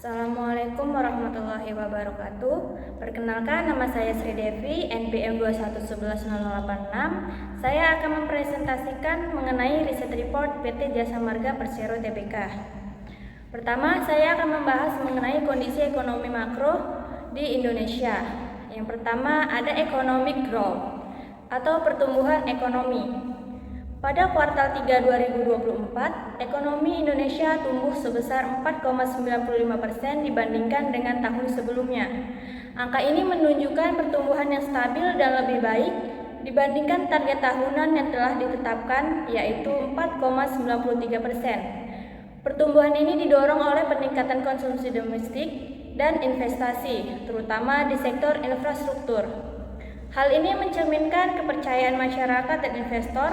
Assalamualaikum warahmatullahi wabarakatuh. Perkenalkan, nama saya Sri Devi, NPM 2111086. Saya akan mempresentasikan mengenai riset report PT Jasa Marga Persero Tbk. Pertama, saya akan membahas mengenai kondisi ekonomi makro di Indonesia. Yang pertama, ada economic growth atau pertumbuhan ekonomi. Pada kuartal 3 2024, ekonomi Indonesia tumbuh sebesar 4,95% dibandingkan dengan tahun sebelumnya. Angka ini menunjukkan pertumbuhan yang stabil dan lebih baik dibandingkan target tahunan yang telah ditetapkan, yaitu 4,93%. Pertumbuhan ini didorong oleh peningkatan konsumsi domestik dan investasi, terutama di sektor infrastruktur. Hal ini mencerminkan kepercayaan masyarakat dan investor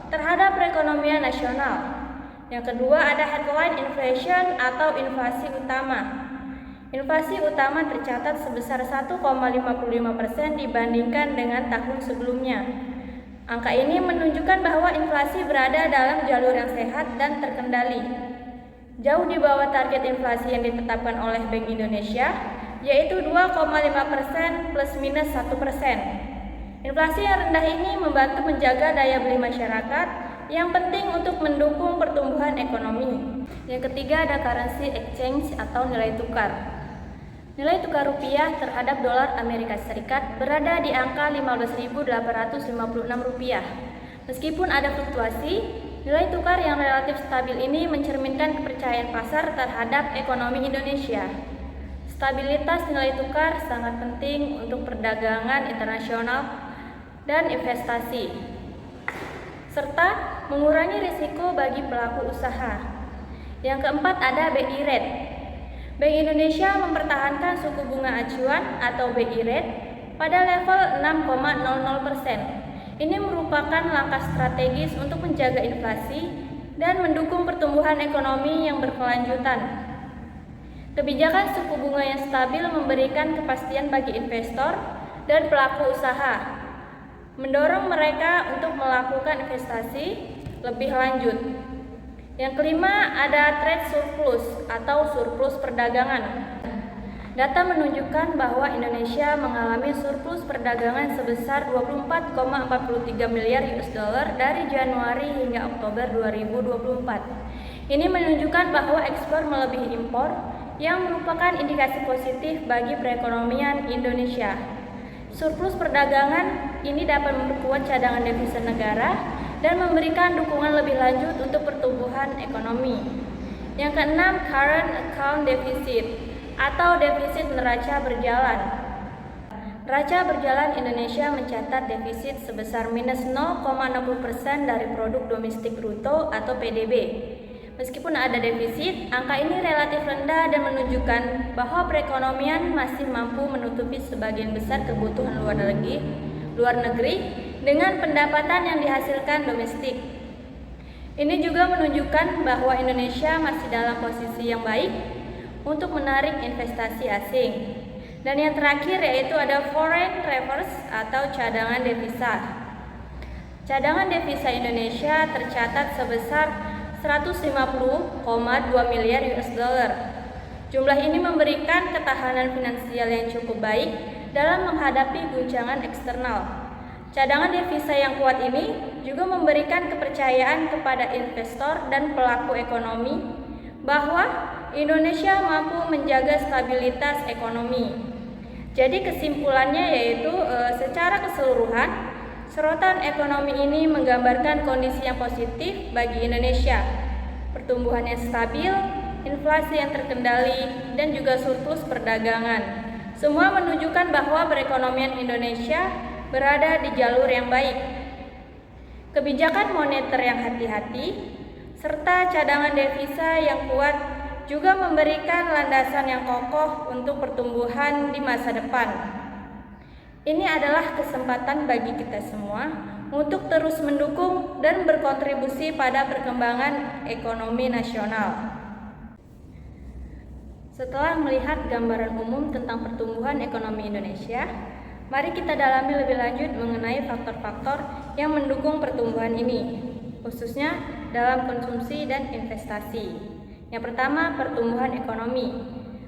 terhadap perekonomian nasional. Yang kedua, ada headline inflation atau inflasi utama. Inflasi utama tercatat sebesar 1,55% dibandingkan dengan tahun sebelumnya. Angka ini menunjukkan bahwa inflasi berada dalam jalur yang sehat dan terkendali, jauh di bawah target inflasi yang ditetapkan oleh Bank Indonesia, yaitu 2,5% plus minus 1%. Inflasi yang rendah ini membantu menjaga daya beli masyarakat yang penting untuk mendukung pertumbuhan ekonomi. Yang ketiga, ada currency exchange atau nilai tukar. Nilai tukar rupiah terhadap dolar Amerika Serikat berada di angka Rp15.856. Meskipun ada fluktuasi, nilai tukar yang relatif stabil ini mencerminkan kepercayaan pasar terhadap ekonomi Indonesia. Stabilitas nilai tukar sangat penting untuk perdagangan internasional dan investasi, serta mengurangi risiko bagi pelaku usaha. Yang keempat, ada BI Rate. Bank Indonesia mempertahankan suku bunga acuan atau BI Rate pada level 6,00%. Ini merupakan langkah strategis untuk menjaga inflasi dan mendukung pertumbuhan ekonomi yang berkelanjutan. Kebijakan suku bunga yang stabil memberikan kepastian bagi investor dan pelaku usaha, mendorong mereka untuk melakukan investasi lebih lanjut. Yang kelima, ada trade surplus atau surplus perdagangan. Data menunjukkan bahwa Indonesia mengalami surplus perdagangan sebesar 24,43 miliar US dollar dari Januari hingga Oktober 2024. Ini menunjukkan bahwa ekspor melebihi impor, yang merupakan indikasi positif bagi perekonomian Indonesia. Surplus perdagangan ini dapat memperkuat cadangan devisa negara dan memberikan dukungan lebih lanjut untuk pertumbuhan ekonomi. Yang keenam, current account deficit atau defisit neraca berjalan. Neraca berjalan Indonesia mencatat defisit sebesar minus 0,60% dari produk domestik bruto atau PDB. Meskipun ada defisit, angka ini relatif rendah dan menunjukkan bahwa perekonomian masih mampu menutupi sebagian besar kebutuhan luar negeri dengan pendapatan yang dihasilkan domestik. Ini juga menunjukkan bahwa Indonesia masih dalam posisi yang baik untuk menarik investasi asing. Dan yang terakhir yaitu ada foreign reserves atau cadangan devisa. Cadangan devisa Indonesia tercatat sebesar 150,2 miliar US dollar. Jumlah ini memberikan ketahanan finansial yang cukup baik dalam menghadapi guncangan eksternal. Cadangan devisa yang kuat ini juga memberikan kepercayaan kepada investor dan pelaku ekonomi bahwa Indonesia mampu menjaga stabilitas ekonomi. Jadi kesimpulannya yaitu secara keseluruhan, sorotan ekonomi ini menggambarkan kondisi yang positif bagi Indonesia. Pertumbuhan yang stabil, inflasi yang terkendali, dan juga surplus perdagangan. Semua menunjukkan bahwa perekonomian Indonesia berada di jalur yang baik. Kebijakan moneter yang hati-hati, serta cadangan devisa yang kuat juga memberikan landasan yang kokoh untuk pertumbuhan di masa depan. Ini adalah kesempatan bagi kita semua untuk terus mendukung dan berkontribusi pada perkembangan ekonomi nasional. Setelah melihat gambaran umum tentang pertumbuhan ekonomi Indonesia, mari kita dalami lebih lanjut mengenai faktor-faktor yang mendukung pertumbuhan ini, khususnya dalam konsumsi dan investasi. Yang pertama, pertumbuhan ekonomi.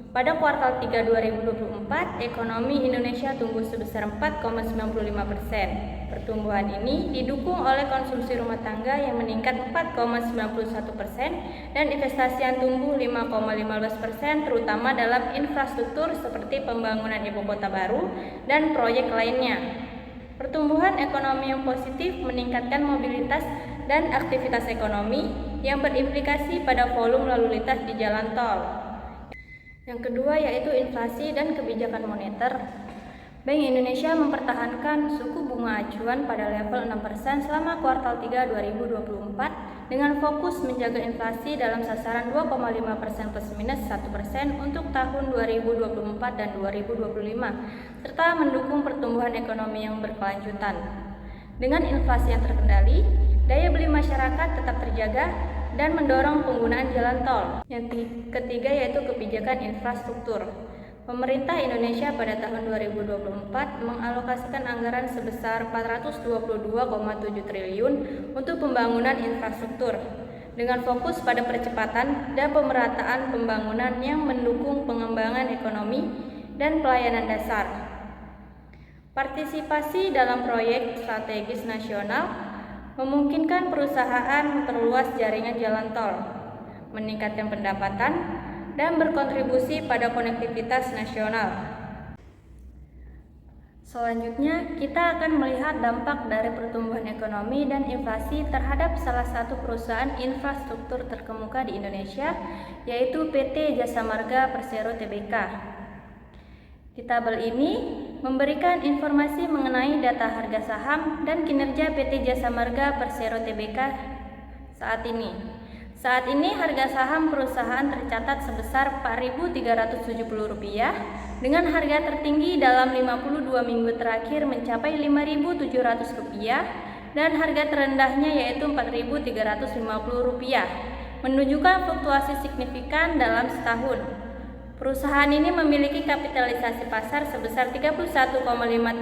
Pada kuartal 3 2024, ekonomi Indonesia tumbuh sebesar 4,95%. Pertumbuhan ini didukung oleh konsumsi rumah tangga yang meningkat 4,91% dan investasi yang tumbuh 5,15%, terutama dalam infrastruktur seperti pembangunan ibu kota baru dan proyek lainnya. Pertumbuhan ekonomi yang positif meningkatkan mobilitas dan aktivitas ekonomi yang berimplikasi pada volume lalu lintas di jalan tol. Yang kedua yaitu inflasi dan kebijakan moneter. Bank Indonesia mempertahankan suku bunga acuan pada level 6% selama kuartal 3 2024 dengan fokus menjaga inflasi dalam sasaran 2,5% plus minus 1% untuk tahun 2024 dan 2025 serta mendukung pertumbuhan ekonomi yang berkelanjutan. Dengan inflasi yang terkendali, daya beli masyarakat tetap terjaga dan mendorong penggunaan jalan tol. Yang ketiga yaitu kebijakan infrastruktur. Pemerintah Indonesia pada tahun 2024 mengalokasikan anggaran sebesar 422,7 triliun untuk pembangunan infrastruktur dengan fokus pada percepatan dan pemerataan pembangunan yang mendukung pengembangan ekonomi dan pelayanan dasar. Partisipasi dalam proyek strategis nasional memungkinkan perusahaan memperluas jaringan jalan tol, meningkatkan pendapatan, dan berkontribusi pada konektivitas nasional. Selanjutnya, kita akan melihat dampak dari pertumbuhan ekonomi dan inflasi terhadap salah satu perusahaan infrastruktur terkemuka di Indonesia, yaitu PT Jasa Marga Persero Tbk. Di tabel ini memberikan informasi mengenai data harga saham dan kinerja PT Jasa Marga Persero Tbk saat ini. Saat ini harga saham perusahaan tercatat sebesar Rp4.370 dengan harga tertinggi dalam 52 minggu terakhir mencapai Rp5.700 dan harga terendahnya yaitu Rp4.350, menunjukkan fluktuasi signifikan dalam setahun. Perusahaan ini memiliki kapitalisasi pasar sebesar 31,5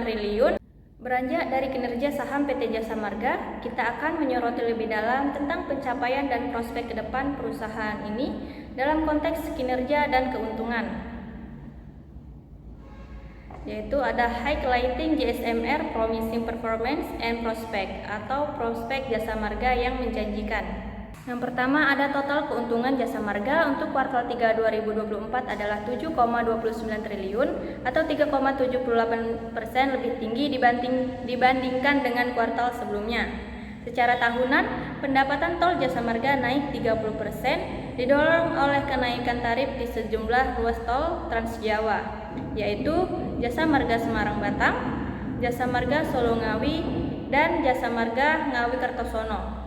triliun. Beranjak dari kinerja saham PT Jasa Marga, kita akan menyoroti lebih dalam tentang pencapaian dan prospek ke depan perusahaan ini dalam konteks kinerja dan keuntungan. Yaitu ada Highlighting JSMR Promising Performance and Prospect atau prospek Jasa Marga yang menjanjikan. Yang pertama ada total keuntungan Jasa Marga untuk kuartal 3 2024 adalah 7,29 triliun atau 3,78% lebih tinggi dibandingkan dengan kuartal sebelumnya. Secara tahunan, pendapatan tol Jasa Marga naik 30%, didorong oleh kenaikan tarif di sejumlah ruas tol Trans Jawa, yaitu Jasa Marga Semarang Batang, Jasa Marga Solo Ngawi, dan Jasa Marga Ngawi Kertosono.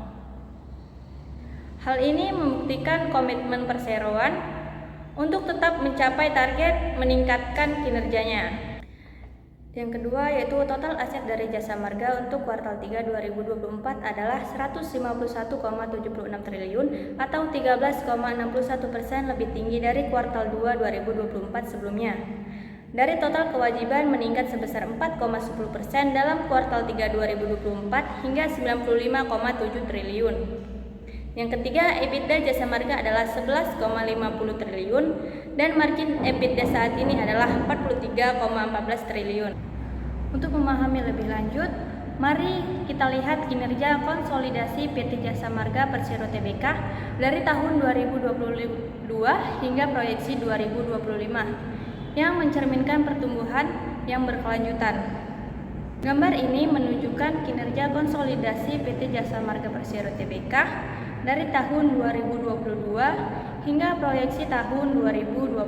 Hal ini membuktikan komitmen perseroan untuk tetap mencapai target meningkatkan kinerjanya. Yang kedua yaitu total aset dari Jasa Marga untuk kuartal 3 2024 adalah 151,76 triliun atau 13,61% lebih tinggi dari kuartal 2 2024 sebelumnya. Dari total kewajiban meningkat sebesar 4,10% dalam kuartal 3 2024 hingga 95,7 triliun. Yang ketiga, EBITDA Jasa Marga adalah 11,50 triliun dan margin EBITDA saat ini adalah 43,14 triliun. Untuk memahami lebih lanjut, mari kita lihat kinerja konsolidasi PT Jasa Marga Persero Tbk dari tahun 2022 hingga proyeksi 2025 yang mencerminkan pertumbuhan yang berkelanjutan. Gambar ini menunjukkan kinerja konsolidasi PT Jasa Marga Persero Tbk dari tahun 2022 hingga proyeksi tahun 2025.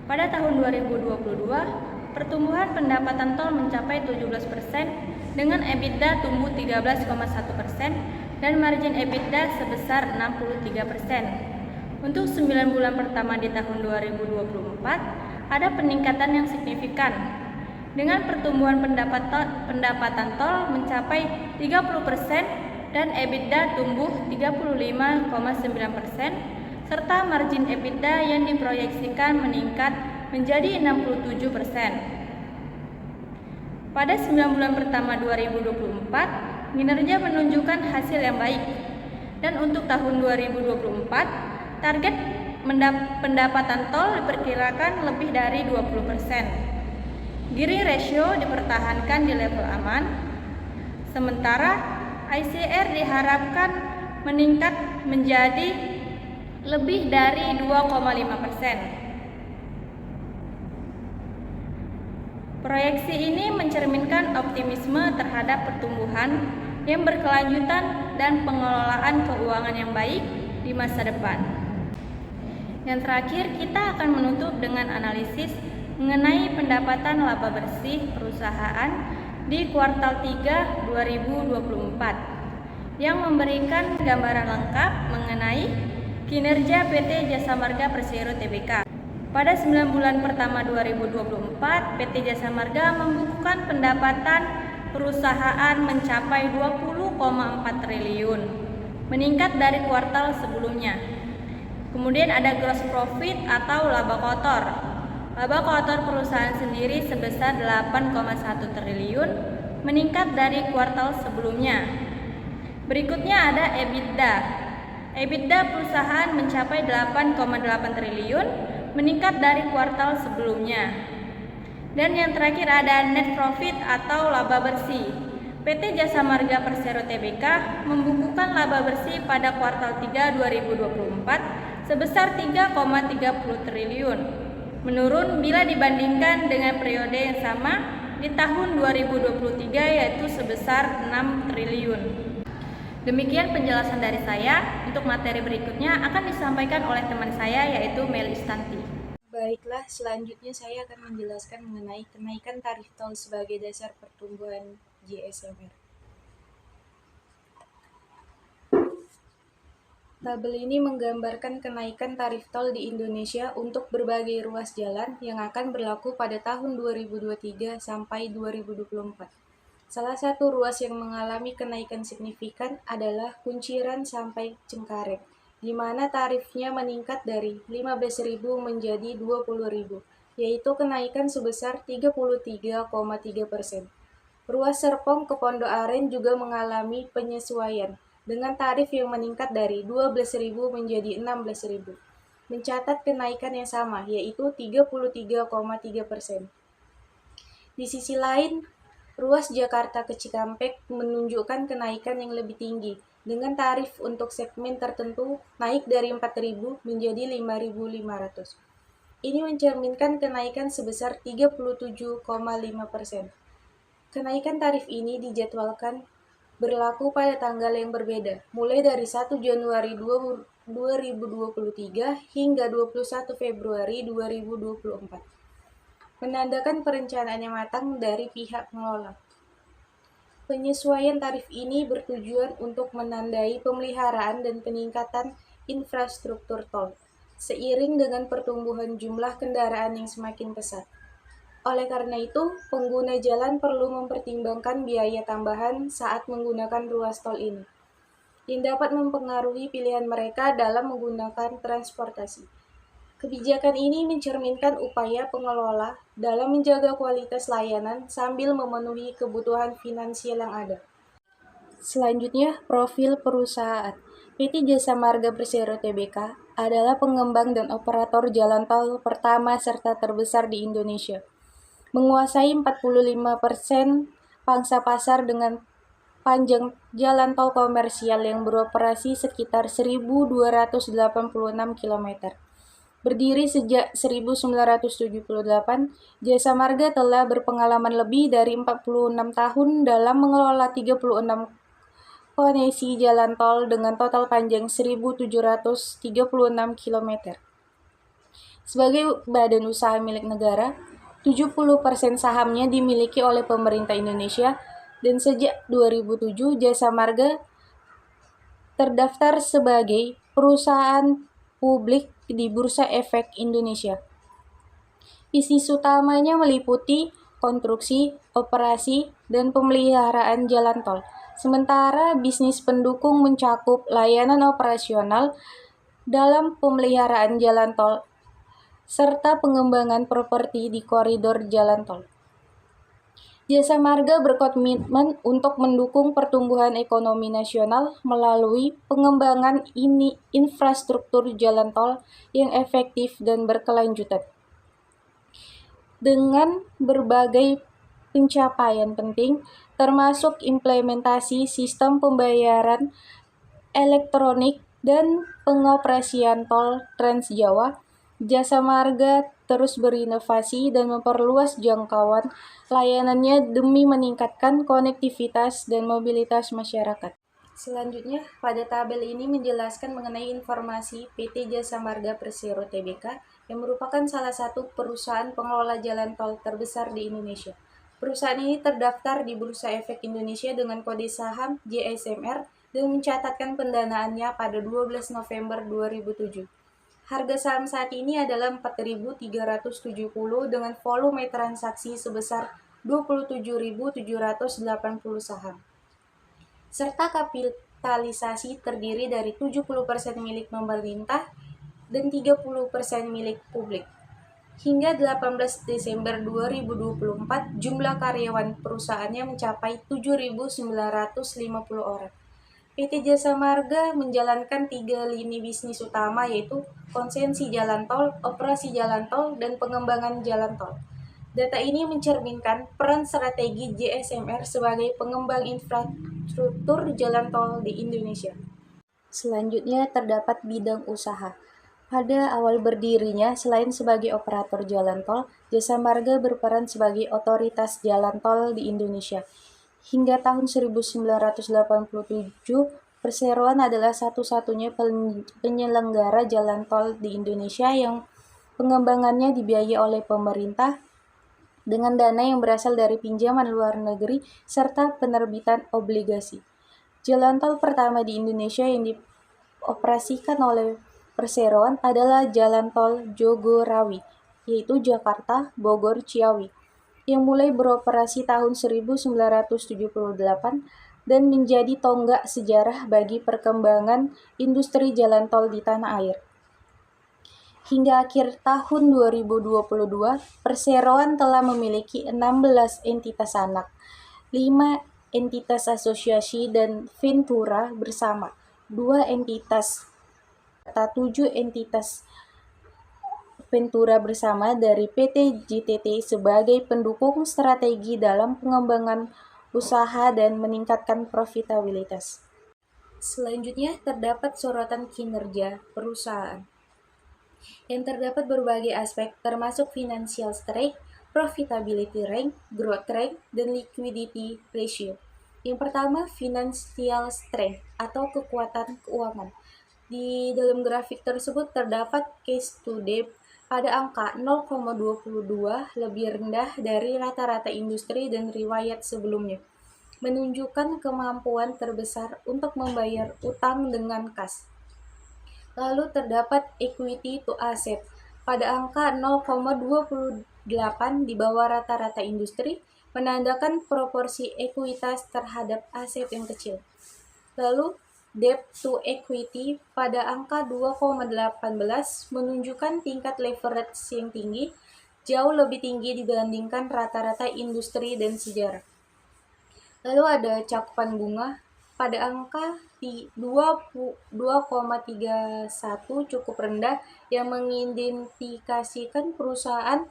Pada tahun 2022, pertumbuhan pendapatan tol mencapai 17% dengan EBITDA tumbuh 13,1% dan margin EBITDA sebesar 63%. Untuk 9 bulan pertama di tahun 2024, ada peningkatan yang signifikan dengan pertumbuhan pendapatan tol mencapai 30% dan EBITDA tumbuh 35,9% serta margin EBITDA yang diproyeksikan meningkat menjadi 67%. Pada 9 bulan pertama 2024, kinerja menunjukkan hasil yang baik Dan untuk tahun 2024, target pendapatan tol diperkirakan lebih dari 20%. Gearing ratio dipertahankan di level aman, sementara ICR diharapkan meningkat menjadi lebih dari 2,5%. Proyeksi ini mencerminkan optimisme terhadap pertumbuhan yang berkelanjutan dan pengelolaan keuangan yang baik di masa depan. Yang terakhir, kita akan menutup dengan analisis mengenai pendapatan laba bersih perusahaan di kuartal 3 2024 yang memberikan gambaran lengkap mengenai kinerja PT Jasa Marga Persero Tbk. Pada 9 bulan pertama 2024, PT Jasa Marga membukukan pendapatan perusahaan mencapai 20,4 triliun, meningkat dari kuartal sebelumnya. Kemudian ada gross profit atau laba kotor. Laba kotor perusahaan sendiri sebesar 8,1 triliun, meningkat dari kuartal sebelumnya. Berikutnya ada EBITDA. EBITDA perusahaan mencapai 8,8 triliun, meningkat dari kuartal sebelumnya. Dan yang terakhir ada net profit atau laba bersih. PT Jasa Marga Persero Tbk membukukan laba bersih pada kuartal 3 2024 sebesar 3,30 triliun, menurun bila dibandingkan dengan periode yang sama di tahun 2023 yaitu sebesar 6 triliun. Demikian penjelasan dari saya. Untuk materi berikutnya akan disampaikan oleh teman saya yaitu Meli Stanti. Baiklah, selanjutnya saya akan menjelaskan mengenai kenaikan tarif tol sebagai dasar pertumbuhan JSMR. Tabel ini menggambarkan kenaikan tarif tol di Indonesia untuk berbagai ruas jalan yang akan berlaku pada tahun 2023 sampai 2024. Salah satu ruas yang mengalami kenaikan signifikan adalah Kunciran sampai Cengkareng, di mana tarifnya meningkat dari 15.000 menjadi 20.000, yaitu kenaikan sebesar 33,3%. Ruas Serpong ke Pondok Aren juga mengalami penyesuaian, dengan tarif yang meningkat dari 12.000 menjadi 16.000, mencatat kenaikan yang sama, yaitu 33,3%. Di sisi lain, ruas Jakarta ke Cikampek menunjukkan kenaikan yang lebih tinggi, dengan tarif untuk segmen tertentu naik dari 4.000 menjadi 5.500. Ini mencerminkan kenaikan sebesar 37,5%. Kenaikan tarif ini dijadwalkan berlaku pada tanggal yang berbeda, mulai dari 1 Januari 2023 hingga 21 Februari 2024. Menandakan perencanaan yang matang dari pihak pengelola. Penyesuaian tarif ini bertujuan untuk menandai pemeliharaan dan peningkatan infrastruktur tol, seiring dengan pertumbuhan jumlah kendaraan yang semakin pesat. Oleh karena itu, pengguna jalan perlu mempertimbangkan biaya tambahan saat menggunakan ruas tol ini, yang dapat mempengaruhi pilihan mereka dalam menggunakan transportasi. Kebijakan ini mencerminkan upaya pengelola dalam menjaga kualitas layanan sambil memenuhi kebutuhan finansial yang ada. Selanjutnya, profil perusahaan. PT Jasa Marga Persero Tbk adalah pengembang dan operator jalan tol pertama serta terbesar di Indonesia. Menguasai 45% pangsa pasar dengan panjang jalan tol komersial yang beroperasi sekitar 1.286 km. Berdiri sejak 1978, Jasa Marga telah berpengalaman lebih dari 46 tahun dalam mengelola 36 koneksi jalan tol dengan total panjang 1.736 km. Sebagai badan usaha milik negara, 70% sahamnya dimiliki oleh pemerintah Indonesia, dan sejak 2007 Jasa Marga terdaftar sebagai perusahaan publik di Bursa Efek Indonesia. Bisnis utamanya meliputi konstruksi, operasi, dan pemeliharaan jalan tol. Sementara bisnis pendukung mencakup layanan operasional dalam pemeliharaan jalan tol serta pengembangan properti di koridor jalan tol. Jasa Marga berkomitmen untuk mendukung pertumbuhan ekonomi nasional melalui pengembangan infrastruktur jalan tol yang efektif dan berkelanjutan. Dengan berbagai pencapaian penting, termasuk implementasi sistem pembayaran elektronik dan pengoperasian tol Trans Jawa, Jasa Marga terus berinovasi dan memperluas jangkauan layanannya demi meningkatkan konektivitas dan mobilitas masyarakat. Selanjutnya, pada tabel ini menjelaskan mengenai informasi PT Jasa Marga Persero Tbk yang merupakan salah satu perusahaan pengelola jalan tol terbesar di Indonesia. Perusahaan ini terdaftar di Bursa Efek Indonesia dengan kode saham JSMR dan mencatatkan pendanaannya pada 12 November 2007. Harga saham saat ini adalah 4.370 dengan volume transaksi sebesar 27.780 saham. Serta kapitalisasi terdiri dari 70% milik pemerintah dan 30% milik publik. Hingga 18 Desember 2024, jumlah karyawan perusahaannya mencapai 7.950 orang. PT Jasa Marga menjalankan 3 lini bisnis utama yaitu konsesi jalan tol, operasi jalan tol, dan pengembangan jalan tol. Data ini mencerminkan peran strategi JSMR sebagai pengembang infrastruktur jalan tol di Indonesia. Selanjutnya terdapat bidang usaha. Pada awal berdirinya, selain sebagai operator jalan tol, Jasa Marga berperan sebagai otoritas jalan tol di Indonesia. Hingga tahun 1987, perseroan adalah satu-satunya penyelenggara jalan tol di Indonesia yang pengembangannya dibiayai oleh pemerintah dengan dana yang berasal dari pinjaman luar negeri serta penerbitan obligasi. Jalan tol pertama di Indonesia yang dioperasikan oleh perseroan adalah Jalan Tol Jagorawi, yaitu Jakarta, Bogor, Ciawi, yang mulai beroperasi tahun 1978 dan menjadi tonggak sejarah bagi perkembangan industri jalan tol di tanah air. Hingga akhir tahun 2022, perseroan telah memiliki 16 entitas anak, 5 entitas asosiasi dan Ventura bersama, 2 entitas serta 7 entitas Ventura bersama dari PT JTT sebagai pendukung strategi dalam pengembangan usaha dan meningkatkan profitabilitas. Selanjutnya terdapat sorotan kinerja perusahaan yang terdapat berbagai aspek termasuk financial strength, profitability rank, growth rank, dan liquidity ratio. Yang pertama, financial strength atau kekuatan keuangan. Di dalam grafik tersebut terdapat cash to debt pada angka 0,22 lebih rendah dari rata-rata industri dan riwayat sebelumnya, menunjukkan kemampuan terbesar untuk membayar utang dengan kas. Lalu terdapat equity to asset pada angka 0,28 di bawah rata-rata industri, menandakan proporsi ekuitas terhadap aset yang kecil. Lalu debt to equity pada angka 2,18 menunjukkan tingkat leverage yang tinggi, jauh lebih tinggi dibandingkan rata-rata industri dan sejarah. Lalu ada cakupan bunga pada angka 2,31 cukup rendah yang mengindikasikan perusahaan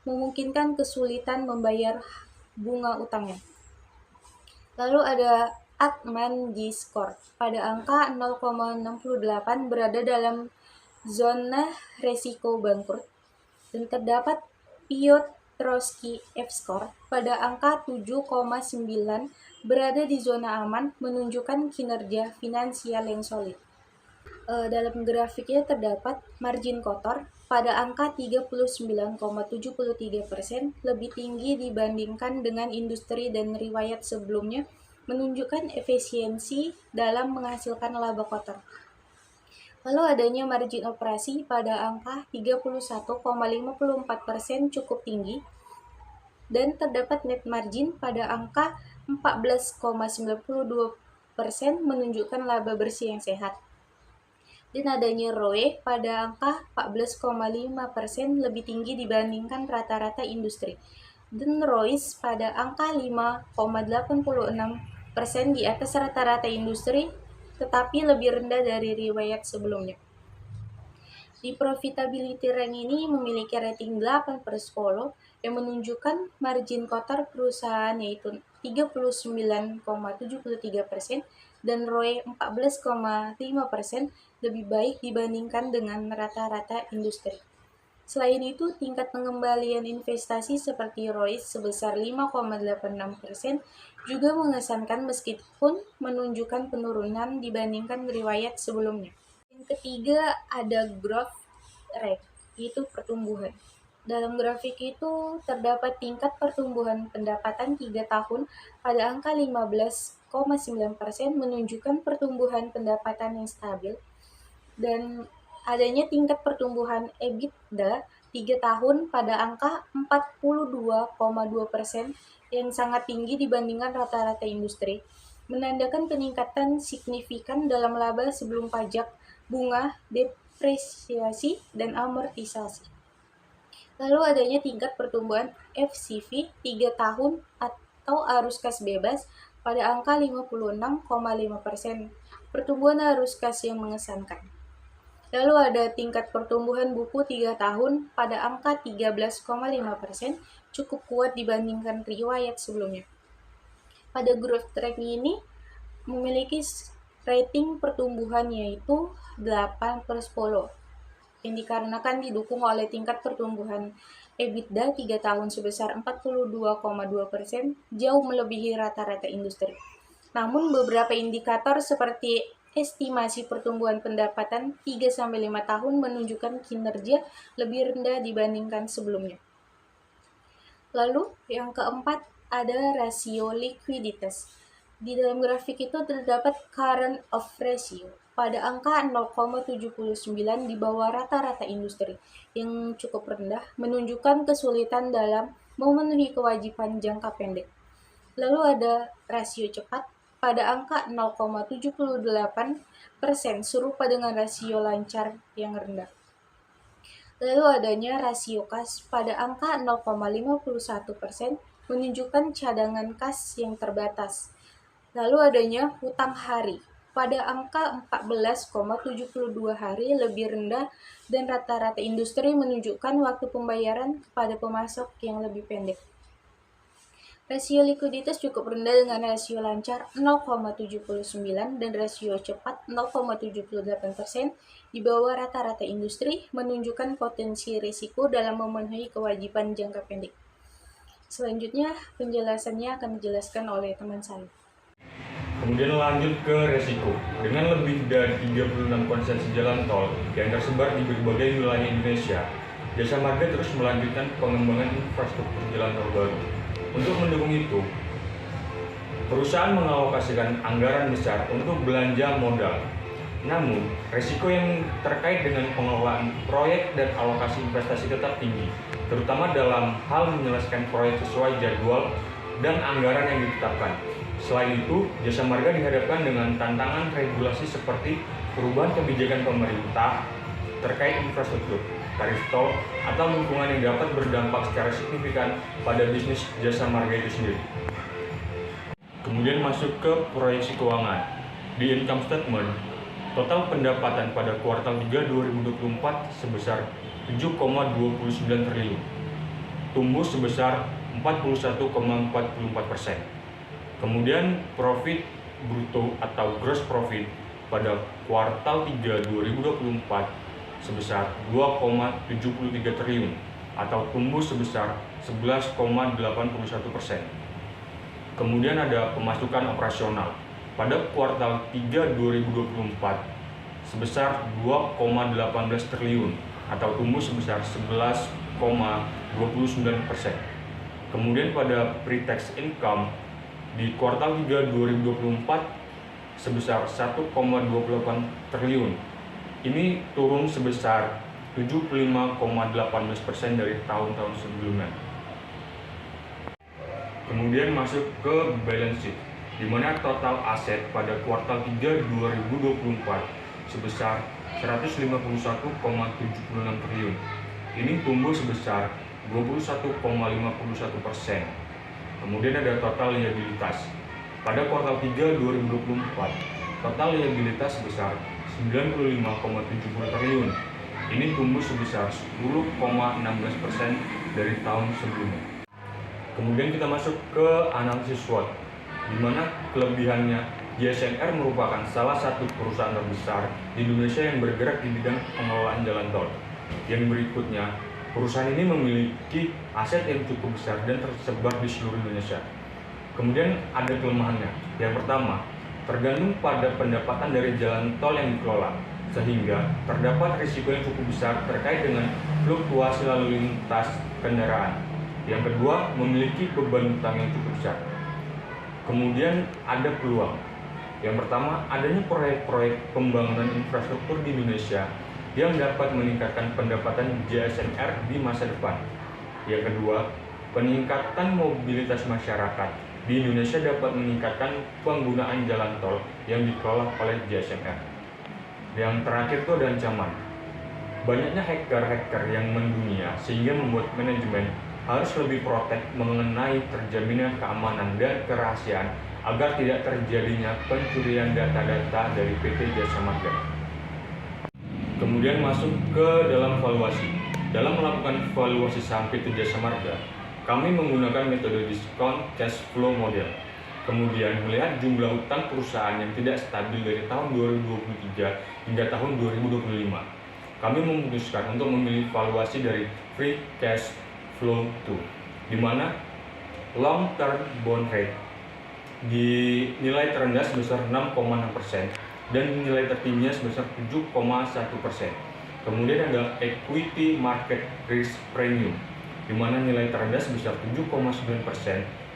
memungkinkan kesulitan membayar bunga utangnya. Lalu ada Altman G-score pada angka 0,68 berada dalam zona resiko bangkrut, dan terdapat Piotrowski F-score pada angka 7,9 berada di zona aman, menunjukkan kinerja finansial yang solid. Dalam grafiknya terdapat margin kotor pada angka 39,73%, lebih tinggi dibandingkan dengan industri dan riwayat sebelumnya, menunjukkan efisiensi dalam menghasilkan laba kotor. Lalu adanya margin operasi pada angka 31,54% cukup tinggi, dan terdapat net margin pada angka 14,92% menunjukkan laba bersih yang sehat. Dan adanya ROE pada angka 14,5% lebih tinggi dibandingkan rata-rata industri. dan ROIs pada angka 5,86% di atas rata-rata industri, tetapi lebih rendah dari riwayat sebelumnya. Di profitability rank ini memiliki rating 8/10 yang menunjukkan margin kotor perusahaan yaitu 39,73% dan ROE 14,5% lebih baik dibandingkan dengan rata-rata industri. Selain itu, tingkat pengembalian investasi seperti ROIs sebesar 5,86% juga mengesankan meskipun menunjukkan penurunan dibandingkan riwayat sebelumnya. Yang ketiga ada growth rate, yaitu pertumbuhan. Dalam grafik itu terdapat tingkat pertumbuhan pendapatan 3 tahun pada angka 15,9% menunjukkan pertumbuhan pendapatan yang stabil, dan adanya tingkat pertumbuhan EBITDA 3 tahun pada angka 42,2% yang sangat tinggi dibandingkan rata-rata industri, menandakan peningkatan signifikan dalam laba sebelum pajak, bunga, depresiasi, dan amortisasi. Lalu adanya tingkat pertumbuhan FCV 3 tahun atau arus kas bebas pada angka 56,5%, pertumbuhan arus kas yang mengesankan. Lalu ada tingkat pertumbuhan buku 3 tahun pada angka 13,5%, cukup kuat dibandingkan riwayat sebelumnya. Pada growth track ini memiliki rating pertumbuhan yaitu 8/10, yang dikarenakan didukung oleh tingkat pertumbuhan EBITDA 3 tahun sebesar 42,2%, jauh melebihi rata-rata industri. Namun beberapa indikator seperti estimasi pertumbuhan pendapatan 3-5 tahun menunjukkan kinerja lebih rendah dibandingkan sebelumnya. Lalu yang keempat ada rasio likuiditas. Di dalam grafik itu terdapat current of ratio pada angka 0,79 di bawah rata-rata industri yang cukup rendah, menunjukkan kesulitan dalam memenuhi kewajiban jangka pendek. Lalu ada rasio cepat pada angka 0,78%, serupa dengan rasio lancar yang rendah. Lalu adanya rasio kas pada angka 0,51%, menunjukkan cadangan kas yang terbatas. Lalu adanya hutang hari pada angka 14,72 hari, lebih rendah dan rata-rata industri menunjukkan waktu pembayaran kepada pemasok yang lebih pendek. Rasio likuiditas cukup rendah dengan rasio lancar 0,79 dan rasio cepat 0,78%, di bawah rata-rata industri, menunjukkan potensi risiko dalam memenuhi kewajiban jangka pendek. Selanjutnya, penjelasannya akan dijelaskan oleh teman saya. Kemudian lanjut ke resiko. Dengan lebih dari 36 konsesi jalan tol yang tersebar di berbagai wilayah Indonesia, Jasa Marga terus melanjutkan pengembangan infrastruktur jalan tol baru. Untuk mendukung itu, perusahaan mengalokasikan anggaran besar untuk belanja modal. Namun, resiko yang terkait dengan pengelolaan proyek dan alokasi investasi tetap tinggi, terutama dalam hal menyelesaikan proyek sesuai jadwal dan anggaran yang ditetapkan. Selain itu, Jasa Marga dihadapkan dengan tantangan regulasi seperti perubahan kebijakan pemerintah terkait infrastruktur, tarif tol, atau lingkungan yang dapat berdampak secara signifikan pada bisnis Jasa Marga itu sendiri. Kemudian masuk ke proyeksi keuangan. Di income statement, total pendapatan pada kuartal 3 2024 sebesar 7,29 triliun, tumbuh sebesar 41,44%. Kemudian profit bruto atau gross profit pada kuartal 3 2024 sebesar 2,73 triliun atau tumbuh sebesar 11,81%. Kemudian ada pemasukan operasional pada kuartal 3 2024 sebesar 2,18 triliun atau tumbuh sebesar 11,29%. Kemudian pada pre-tax income di kuartal 3 2024 sebesar 1,28 triliun. Ini turun sebesar 75,18% dari tahun-tahun sebelumnya. Kemudian masuk ke balance sheet, di mana total aset pada kuartal 3 2024 sebesar 151,76 triliun. Ini tumbuh sebesar 21,51%. Kemudian ada total liabilitas. Pada kuartal 3 2024, total liabilitas sebesar 95,70 triliun. Ini tumbuh sebesar 10,16% dari tahun sebelumnya. Kemudian kita masuk ke analisis SWOT, di mana kelebihannya JSMR merupakan salah satu perusahaan terbesar di Indonesia yang bergerak di bidang pengelolaan jalan tol. Yang berikutnya, perusahaan ini memiliki aset yang cukup besar dan tersebar di seluruh Indonesia. Kemudian ada kelemahannya. Yang pertama, tergantung pada pendapatan dari jalan tol yang dikelola, sehingga terdapat risiko yang cukup besar terkait dengan fluktuasi lalu lintas kendaraan. Yang kedua, memiliki beban utang yang cukup besar. Kemudian ada peluang. Yang pertama, adanya proyek-proyek pembangunan infrastruktur di Indonesia yang dapat meningkatkan pendapatan JSMR di masa depan. Yang kedua, peningkatan mobilitas masyarakat di Indonesia dapat meningkatkan penggunaan jalan tol yang dikelola oleh JSMR. Yang terakhir itu ada ancaman. Banyaknya hacker yang mendunia sehingga membuat manajemen harus lebih protek mengenai terjaminnya keamanan dan kerahasiaan agar tidak terjadinya pencurian data-data dari PT Jasa Marga. Kemudian masuk ke dalam valuasi. Dalam melakukan valuasi saham PT Jasa Marga, kami menggunakan metode discount cash flow model. Kemudian melihat jumlah hutang perusahaan yang tidak stabil dari tahun 2023 hingga tahun 2025. Kami memutuskan untuk memilih valuasi dari free cash flow 2, di mana long term bond rate di nilai terendah sebesar 6,6% dan nilai tertingginya sebesar 7,1%. Kemudian ada equity market risk premium, di mana nilai terendah sebesar 7,9%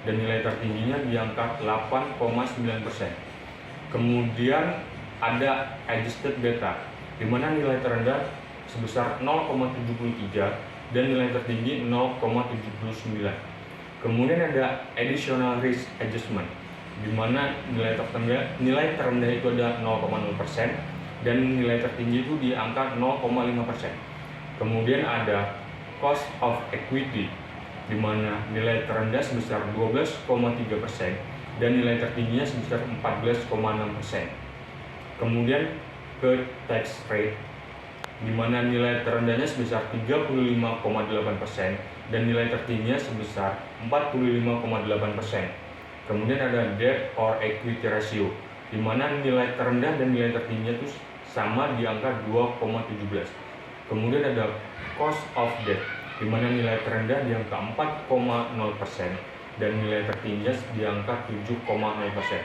dan nilai tertingginya di angka 8,9%. Kemudian ada adjusted beta, di mana nilai terendah sebesar 0,73 dan nilai tertinggi 0,79. Kemudian ada additional risk adjustment, di mana nilai terendah itu ada 0,0% dan nilai tertinggi itu di angka 0,5%. Kemudian ada cost of equity, di mana nilai terendah sebesar 12,3% dan nilai tertingginya sebesar 14,6%. Kemudian ke tax rate, di mana nilai terendahnya sebesar 35,8% dan nilai tertingginya sebesar 45,8%. Kemudian ada debt or equity ratio, di mana nilai terendah dan nilai tertingginya itu sama di angka 2,17. Kemudian ada cost of debt, di mana nilai terendah di angka 4,0% dan nilai tertingginya di angka 7,0%.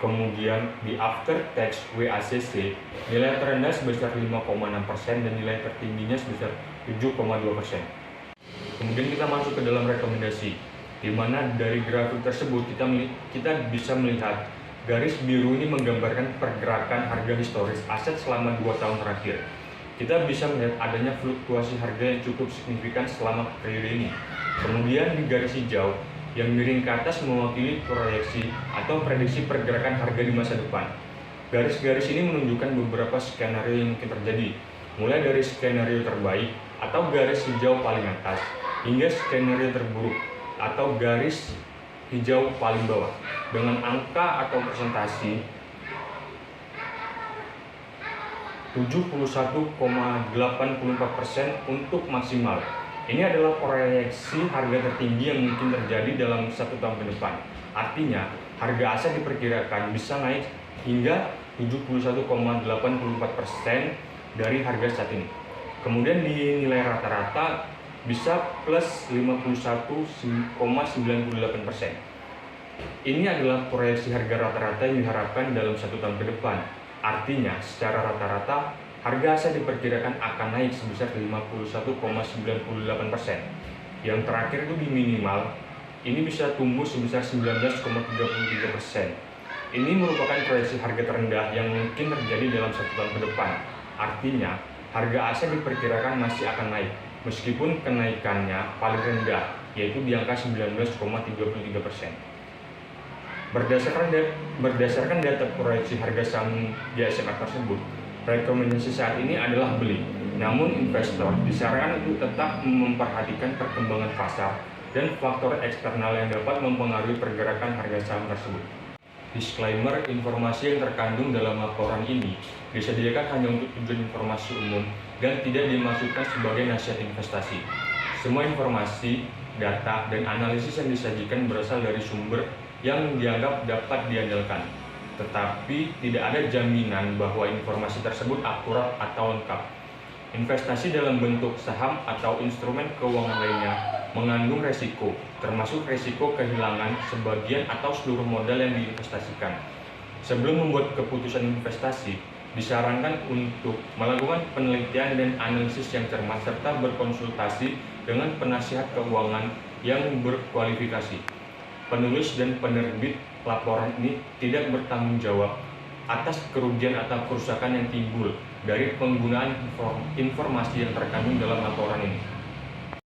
Kemudian di after tax WACC, nilai terendah sebesar 5,6% dan nilai tertingginya sebesar 7,2%. Kemudian kita masuk ke dalam rekomendasi, di mana dari grafik tersebut kita bisa melihat garis biru ini menggambarkan pergerakan harga historis aset selama 2 tahun terakhir. Kita bisa melihat adanya fluktuasi harga yang cukup signifikan selama periode ini. Kemudian di garis hijau yang miring ke atas mewakili proyeksi atau prediksi pergerakan harga di masa depan. Garis-garis ini menunjukkan beberapa skenario yang mungkin terjadi, mulai dari skenario terbaik atau garis hijau paling atas hingga skenario terburuk atau garis hijau paling bawah dengan angka atau presentasi 71,84% untuk maksimal. Ini adalah proyeksi harga tertinggi yang mungkin terjadi dalam 1 tahun ke depan. Artinya, harga aset diperkirakan bisa naik hingga 71,84% dari harga saat ini. Kemudian di nilai rata-rata bisa plus 51,98%. Ini adalah proyeksi harga rata-rata yang diharapkan dalam 1 tahun ke depan. Artinya, secara rata-rata, harga aset diperkirakan akan naik sebesar 51,98%. Yang terakhir itu di minimal, ini bisa tumbuh sebesar 19,33%. Ini merupakan proyeksi harga terendah yang mungkin terjadi dalam 1 tahun ke depan. Artinya, harga aset diperkirakan masih akan naik, meskipun kenaikannya paling rendah, yaitu di angka 19,33%. Berdasarkan data proyeksi harga saham JSMR tersebut, Rekomendasi saat ini adalah beli, namun investor disarankan untuk tetap memperhatikan perkembangan pasar dan faktor eksternal yang dapat mempengaruhi pergerakan harga saham tersebut. Disclaimer, informasi yang terkandung dalam laporan ini disediakan hanya untuk tujuan informasi umum dan tidak dimaksudkan sebagai nasihat investasi. Semua informasi, data, dan analisis yang disajikan berasal dari sumber yang dianggap dapat diandalkan, tetapi tidak ada jaminan bahwa informasi tersebut akurat atau lengkap. Investasi dalam bentuk saham atau instrumen keuangan lainnya mengandung resiko, termasuk resiko kehilangan sebagian atau seluruh modal yang diinvestasikan. Sebelum membuat keputusan investasi, disarankan untuk melakukan penelitian dan analisis yang cermat serta berkonsultasi dengan penasihat keuangan yang berkualifikasi. Penulis dan penerbit laporan ini tidak bertanggung jawab atas kerugian atau kerusakan yang timbul dari penggunaan informasi yang terkandung dalam laporan ini.